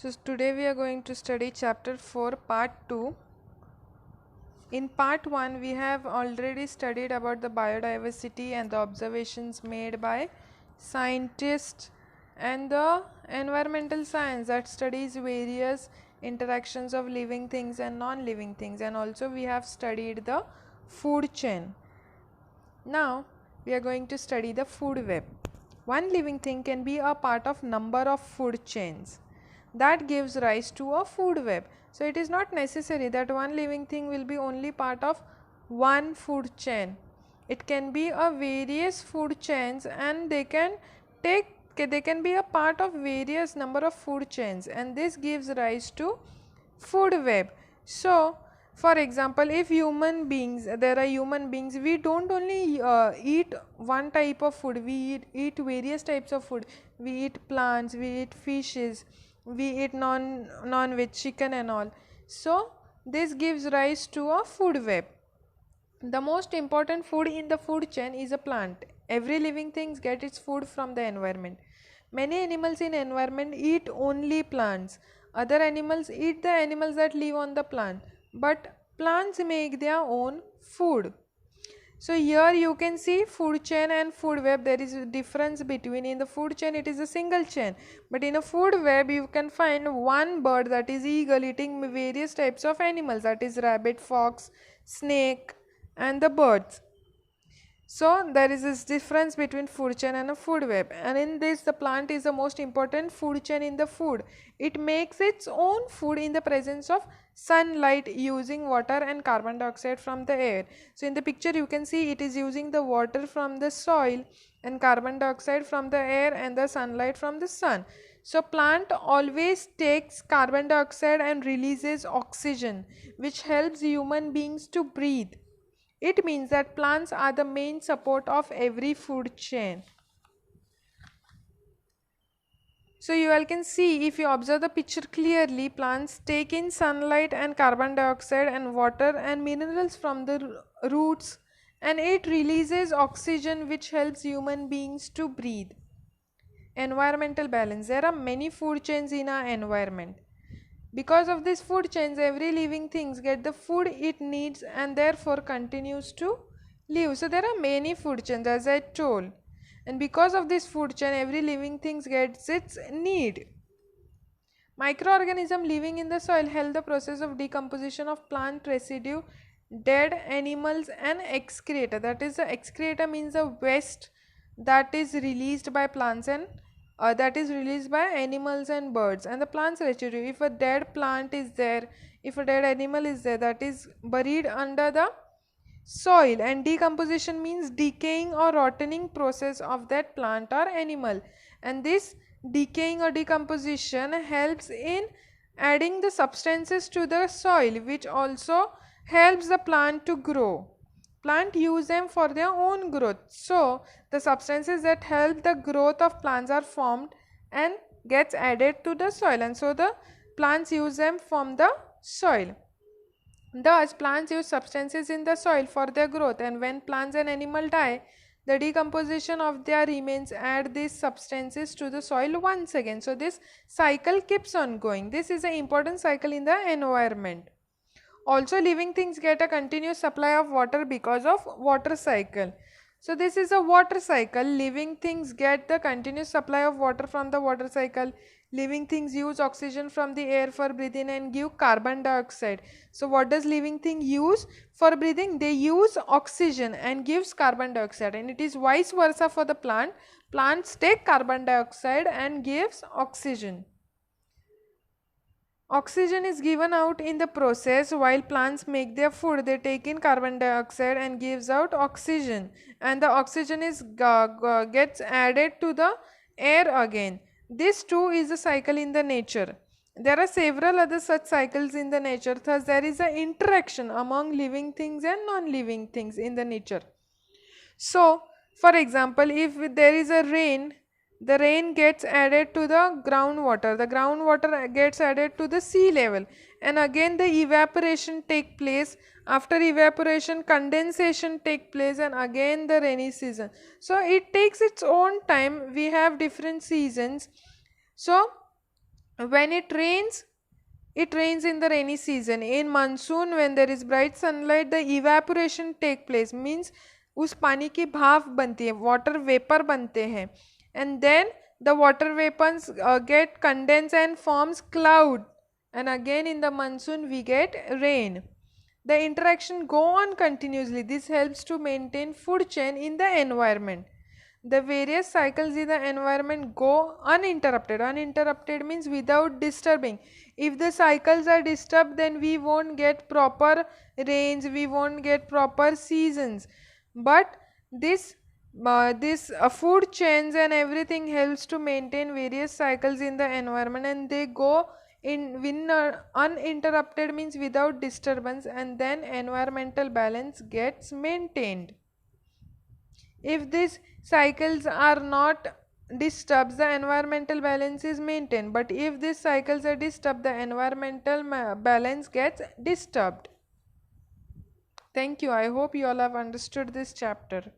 So today we are going to study chapter 4 part 2. In part 1 we have already studied about the biodiversity and the observations made by scientists and the environmental science that studies various interactions of living things and non-living things, and also we have studied the food chain. Now we are going to study the food web. One living thing can be a part of number of food chains that gives rise to a food web. So it is not necessary that one living thing will be only part of one food chain. It can be a various food chains, and they can be a part of various number of food chains, and this gives rise to food web. So for example, if there are human beings, we don't only eat one type of food, we eat various types of food. We eat plants, we eat fishes, we eat non-veg, chicken and all. So this gives rise to a food web. The most important food in the food chain is a plant. Every living thing gets its food from the environment. Many animals in environment eat only plants. Other animals eat the animals that live on the plant. But plants make their own food. So here you can see food chain and food web. There is a difference between. In the food chain it is a single chain, but in a food web you can find one bird, that is eagle, eating various types of animals, that is rabbit, fox, snake and the birds. So there is this difference between food chain and a food web, and in this the plant is the most important food chain in the food. It makes its own food in the presence of sunlight using water and carbon dioxide from the air. So in the picture you can see it is using the water from the soil and carbon dioxide from the air and the sunlight from the sun. So plant always takes carbon dioxide and releases oxygen, which helps human beings to breathe. It means that plants are the main support of every food chain. So you all can see, if you observe the picture clearly, plants take in sunlight and carbon dioxide and water and minerals from the roots, and it releases oxygen which helps human beings to breathe. Environmental balance. There are many food chains in our environment. Because of these food chains, every living things get the food it needs and therefore continues to live. So there are many food chains, as I told, and because of this food chain, every living things gets its need. Microorganisms living in the soil help the process of decomposition of plant residue, dead animals and excreta. That is, the excreta means the waste that is released by plants and that is released by animals and birds, and the plant's residue. If a dead plant is there, if a dead animal is there, that is buried under the soil, and decomposition means decaying or rotting process of that plant or animal, and this decaying or decomposition helps in adding the substances to the soil, which also helps the plant to grow. Plant use them for their own growth. So the substances that help the growth of plants are formed and gets added to the soil, and so the plants use them from the soil. Thus plants use substances in the soil for their growth, and when plants and animals die, the decomposition of their remains add these substances to the soil once again. So this cycle keeps on going. This is an important cycle in the environment. Also, living things get a continuous supply of water because of water cycle. So this is a water cycle. Living things get the continuous supply of water from the water cycle. Living things use oxygen from the air for breathing and give carbon dioxide. So what does living thing use for breathing? They use oxygen and gives carbon dioxide, and it is vice versa for the plant. Plants take carbon dioxide and gives oxygen. Oxygen is given out in the process. While plants make their food, they take in carbon dioxide and gives out oxygen, and the oxygen is gets added to the air again. This too is a cycle in the nature. There are several other such cycles in the nature. Thus there is an interaction among living things and non-living things in the nature. So for example, if there is a rain, the rain gets added to the groundwater gets added to the sea level, and again the evaporation take place. After evaporation, condensation take place, and again the rainy season. So it takes its own time. We have different seasons. So When it rains in the rainy season. In monsoon, when there is bright sunlight, the evaporation take place, means उस पानी की भाप बनती है, water vapor बनते हैं, and then the water vapors get condensed and forms cloud, and again in the monsoon we get rain. The interaction go on continuously. This helps to maintain food chain in the environment. The various cycles in the environment go uninterrupted. Uninterrupted means without disturbing. If the cycles are disturbed, then we won't get proper rains, we won't get proper seasons. But this food chains and everything helps to maintain various cycles in the environment, and they go in uninterrupted means without disturbance, and then environmental balance gets maintained. If these cycles are not disturbed, the environmental balance is maintained, but if these cycles are disturbed, the environmental balance gets disturbed. Thank you. I hope you all have understood this chapter.